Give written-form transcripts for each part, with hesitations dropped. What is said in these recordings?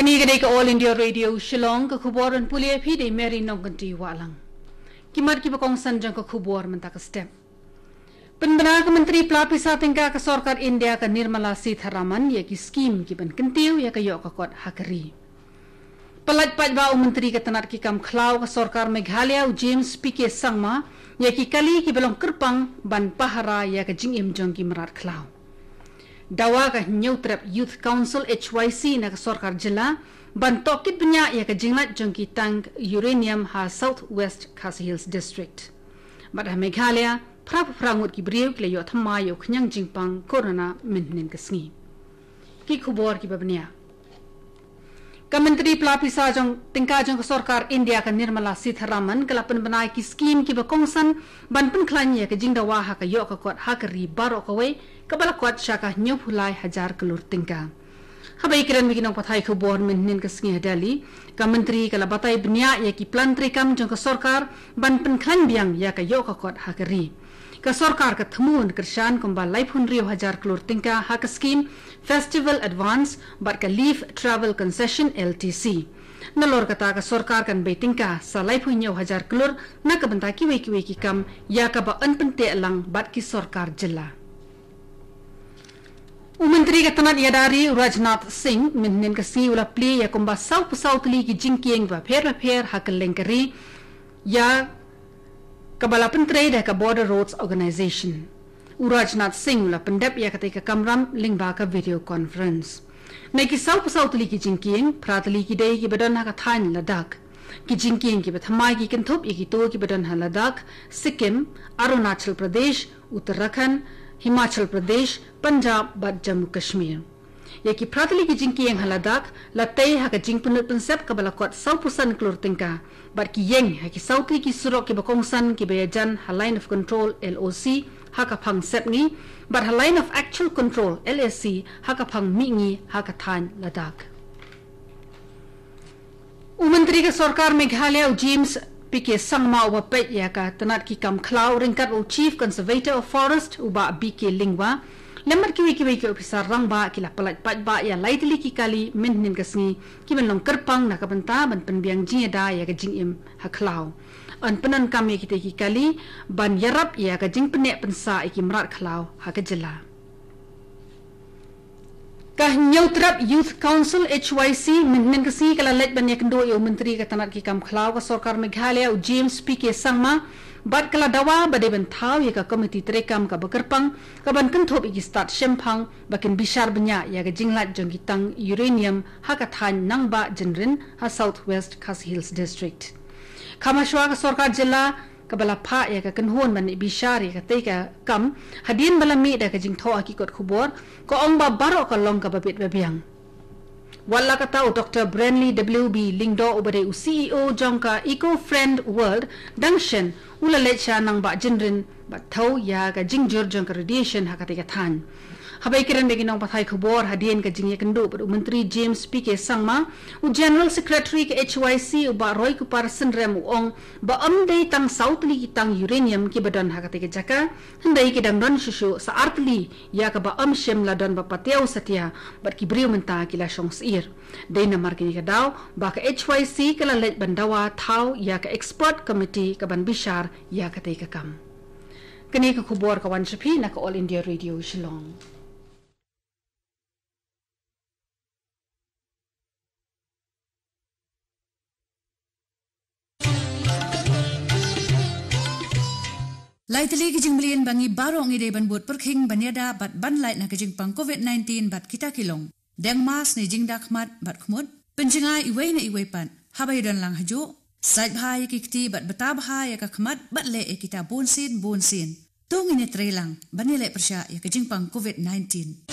Kani ke All India Radio Shillong ke khubaran pulia phi de meri nongkanti walang. Kimat ki bakong sanjang ke khubar mentak step. Penbena ke Menteri Pelapisa tingkah ke Sarkar India ke Nirmala Sitharaman ya ki skim ki ban kentiu ya ke yok ke kot hakeri. Pelat pajbau Menteri ke Tanat ki kam khlau ke Sarkar Meghalaya James PK Sangma ya ki kali ki belong kerpang ban pahara ya ke jingim jong ki merat khlau. Dawa ke Nyutrap Youth Council HYC na ke Sarkar Jila ban tokit banyak ya ke jinglat jong ki tank uranium ha South West Khasi Hills District. Badah Meghalaya prangut ki beriu ki layo thamayo khnyang jingpang corona minnin kesngi. Ki khubor ki babnia. Menteri Pelapisa jong tingkah jong ke Sarkar India ke Nirmala Sitharaman kala penbenai ki skim ki bakongsan ban penklanya ke jingdawa ha ke yok ke kot hakeri barok kawe kabala kot syaka nyopulai hajar kelur tingkah. Habai kiran bikinong pathai khubor minnin kesngi hadali ka menteri kala batai bnia ya ki plan trikam jong ke Sarkar ban penklan biang ya ke yok ke kot hakeri. Ke Sarkar ke themun kershan kumba laipun riu hajar kelur tingkah ha ke skim Festival Advance bat ke Leave Travel Concession LTC. Nalor kata ke Sarkar kan betingkah sa laipun riu hajar kelur na ke bentai kiwe ki kam ya ke ba an pente lang bat ki Sarkar Jila. Menteri ke Tanat Yadari Rajnath Singh minnin ke si ula pli ya kumba sau pesau teli ki jingkieng ba pher ha ke lengkeri ya Kabala Pentre dah ke Border Roads Organisation. Rajnath Singh la pendap ya ketika kamram lingba ke video conference. Naiki sau pesau teli ki jingkieng prateli ki dei ki badan ha kathan Ladakh. Ki jingkieng ki bathamai ki kentup ki to ki badan ha Ladakh, Sikkim, Arunachal Pradesh, Uttarakhand, Himachal Pradesh, Punjab bat Jammu Kashmir. Ya ki prateli ki jingkieng ha Ladakh la tei ha ka jingpunut pensep kabala kot sau pusan kelur tingkah. Bat ki yeng ha ki sauti ki surok ki bakongsan ki bayajan ha line of control LOC ha ka phang sepngi bat ha line of actual control LSC ha ka phang mingi ha ka than Ladakh. Menteri ke Sarkar Meghalaya James PK Sangma uba pet ya ka Tanat ki kam khlau ringkat u Chief Conservator of Forest uba BK Lingwa lemar kiwi ki officer rangba kila palat patba ya laitli ki kali minnin kasngi ki benlong kerpang na kabenta ban penbiang jingda ya ka jingim ha khlau an penan kami kita ki kali ban yarap ya ka jing penek pensa iki merat khlau ha ka jela ka Nyutrap Youth Council HYC minnin kasi kala let ban ya kendo yo menteri ka Tanat ki kam khlau ka Sarkar Meghalaya James PK Sangma bat kala dawa bade ben thau ya ka komiti trekam ka bekerpang ka ban kenthop iki start shempang bakin bishar benya ya ka jinglat jong kitang uranium ha ka than nangba jenrin ha South West Khasi Hills District. Khamashwa ka Sarkar Jila ka bala pha ya ka kanhon ban bishar ya ka te ka kam hadin bala mi da ka jing tho aki kot khubor ko ong ba baro ka long ka babit babiang. Wala kata Dr. Branley WB Lingdo ubade CEO jongka Eco Friend World dangshen ula lecha nang ba jinrin ba thau ya ka jingjur jongka radiation hakate ka than. Habai kiran begi nong pathai khubor hadien ka jingye kendo ber Menteri James PK Sangma u General Secretary ke HYC uba Roy Kupar Sindrem uong ba amdei tang sautli ki tang uranium ki badan hakate ka jaka hendai ki dang ran shushu sa artli ya ka ba shem ladan ba pateu satia bat ki briu menta ki la shong sir dei na markini ka daw ba ka HYC kala let bandawa thau ya ka expert committee ka ban bishar ya ka te ka kam kini ka khubor ka wan shapi na ka All India Radio Shillong. Laitli kijing melian bangi barong ide ban buat perking banyada bat ban lait na kijing pang COVID-19 bat kita kilong. Deng mas ni jing dakmat bat khmut. Penjengai iway na iway pan. Habay dan lang hajo. Sait bahaya kikti bat betabahaya ka khmat bat le kita bonsin. Tung ini trelang banile persya ya kijing pang COVID-19.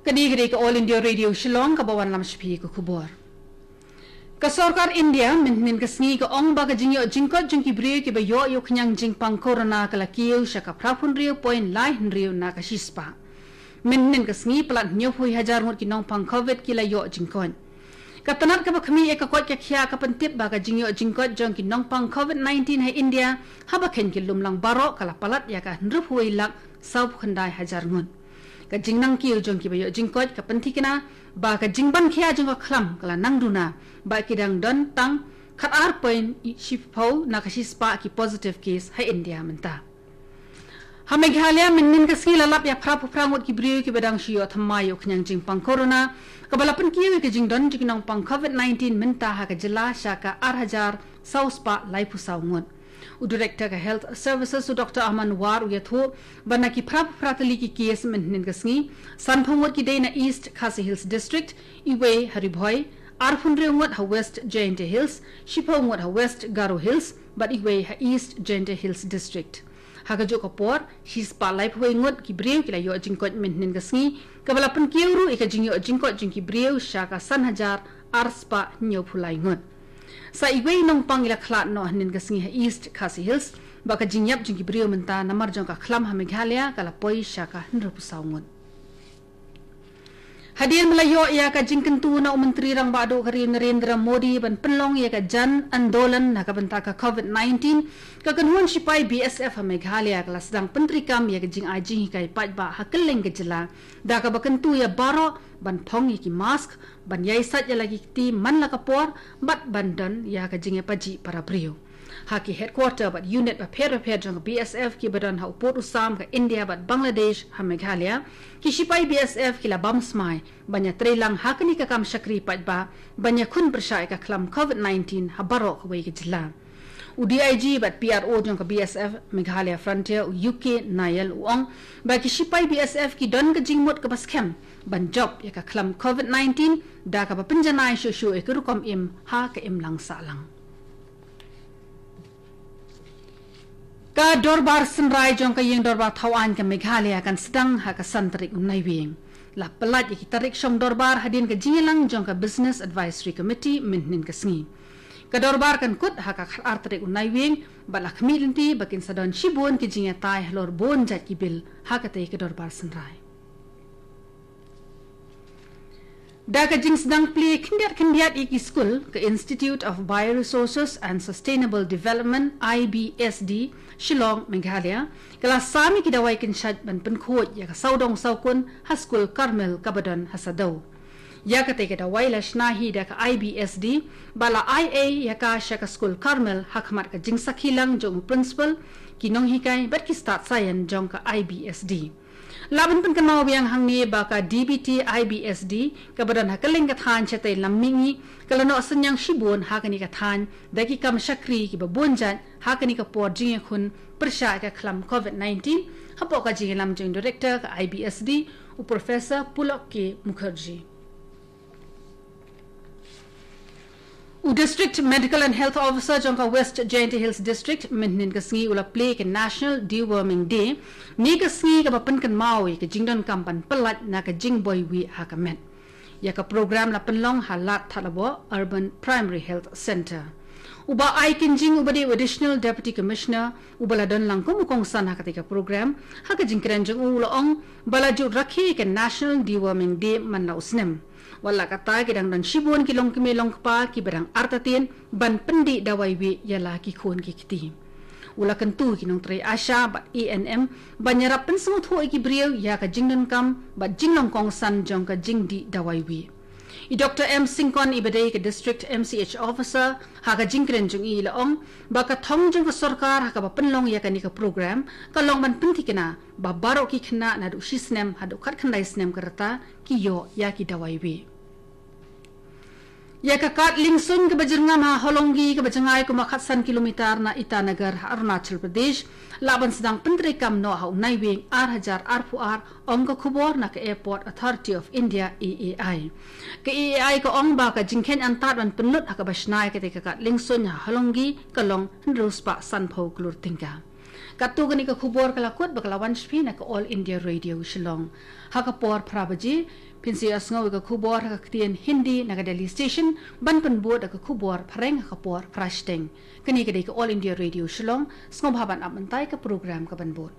Kini ke All India Radio Shillong ka bawan lam shpi ko khubor. Ka Sarkar India minnin kasngi ka ong ba ka jingyo jingkot jingki brio ki ba yo khnyang jingpang corona kala kiu shaka prapun rio point lai rio na ka shispa minnin kasngi plat nyo phui hajar ngot ki nong pang covid kila yo jingkon Katanat ka bakmi ekakot kakya kapantip baga jingyo jingkot jong ki nongpang COVID-19 hai India habaken ki lumlang baro kala palat ya ka nrup huai lak sau khandai hajar ngun. Ka jingnang ki jong ki bayo jingkot kapantikina baga jingban khya jong ka khlam kala nangduna ba kidang don tang khat ar point shipau nakashispa ki positive case hai India menta. Hameghalaya minnin kasi lalap ya praprangot ki brio ki badang shio thamayo knyang jingpang corona kabalapan kiyo ke jingdon jignong pang COVID-19 menta ha ka jila shaka 8,000 sauspa laipu saungot. U director ka health services u Dr. Aman War uyatho bana ki pratali ki case minnin kasngi sanphongot ki dena East Khasi Hills district iwe haribhoy arphunreungot ha West Jainte Hills shipongot ha West Garo Hills but iwe ha East Jainte Hills district. Hagajo kapor hispa life wengot ki breu kila yo jingkot minnin kasngi kabalapan kiuru ika jingyo jingkot jingki breu shaka 1,000 arspa nyo phulai ngot sa iwe nong pangila khlat no hnin kasngi ha East Khasi Hills baka jingyap jingki breu menta namar jong ka khlam ha Meghalaya kala poi shaka nrupusaw ngot. Hadian Melayu ia ka jingkentu na Menteri Rang Bado Kari Narendra Modi ban penlong ia ka jan andolan na kabanta ka COVID-19 ka kanhuan sipai BSF ha Meghalaya kala sedang pentrikam ia ka jing ajing hikai patba hakeleng ke jela da ka bakentu ia baro ban thong ki mask ban yai sat ya lagi ti man la kapor bat bandan ia ka jing paji para brio. Haki headquarter but unit ba pher jong BSF ki badan ha upot usam ka India but Bangladesh ha Meghalaya ki sipai BSF ki la bam smai banya trelang hakani ka kam shakri patba banya khun persai ka khlam COVID-19 ha barok wei ki jila UDIG but PRO jong ka BSF Meghalaya Frontier UK Nayel uong ba ki sipai BSF ki don ka jingmot ka baskem ban job ya ka khlam COVID-19 da ka pinjanai shu e kurukom im ha ka im lang sa lang. Ka dorbar senrai jong ka yeng dorbar thawan ka Meghalaya kan sedang ha ka santrik unai wing la pelat ki tarik shom dorbar hadin ka jingilang jong ka Business Advisory Committee minnin ka sngi ka dorbar kan kut ha ka khar tarik unai wing balak milinti bakin sadon shibun ki jinga tai hlor bon jat ki bil ha ka te ka dorbar senrai da ka jing sedang play kindiat iki school ka Institute of Bioresources and Sustainable Development IBSD Shillong Meghalaya kala sami ki dawai kin shat ban penkhot ya ka saudong saukun ha school Carmel Kabadon Hasado ya ka te ka dawai la shnahi da ka IBSD bala IA ya ka shaka school Carmel hakmat ka jing sakhilang jong principal kinong hikai bat ki start sayan jong ka IBSD laban pen kanau biang hangni baka DBT IBSD kabadan hakaling kathan chatay lamingi kalano asanyang shibun hakani kathan daki kam shakri ki babunjan hakani ka por jinge khun persha ka khlam COVID-19 hapo ka jinge lam jing director ka IBSD u professor Pulok K Mukherjee U District Medical and Health Officer jongka West Jainte Hills District minnin kasngi ula play ke National Deworming Day ni kasngi ka bapan kan mawi ke jingdon kampan pelat na ka jingboy wi hakamet ya ka program la penlong halat thalabo Urban Primary Health Center uba ai kinjing ubadi additional deputy commissioner ubala don lang kumukong san hakatika program haka jingkren jong ulong balaju rakhi ke National Deworming Day manla usnem wala kata kidang dan shibun kilong kimelong pa kibarang artatin ban pendi dawai wi yala ki khon ki kiti ula kentu kinong tre asha bat ENM banyarap pen semut ho ki brieu ya ka jingdon kam bat jinglong kong san jong ka jingdi dawai wi I Dr. M Singkon ibadai ke district MCH officer ha ka jingkren jong I laong baka thong jong ka sarkar ha ka penlong ya ka ni ka program kalong ban penti kena ba baro ki khna na du shisnem ha du khat khandai snem karata ki yo ya ki dawai wi ya ka kat lingsun ke bajirngam ha holonggi ke bajangai ku makhatsan kilometer na Itanagar Arunachal Pradesh laban sedang pentri kam no ha unai wing 8,000 arpuar ong ka khubor na ke Airport Authority of India AAI ke AAI ko ong ba ka jingkhen antat ban penlut ha ka basnai ke te ka kat lingsun ha holonggi kalong hruspa sanpho klur tingka katu gani ka khubor kala kot bakalawan shpi na ka All India Radio Shillong ha ka por prabaji pinsi asngaw ka khubor ha ka tien Hindi na ka Delhi station ban penbot ka khubor phareng ha ka por prashteng kani ka All India Radio Shillong sngob haban amantai ka program ka banbot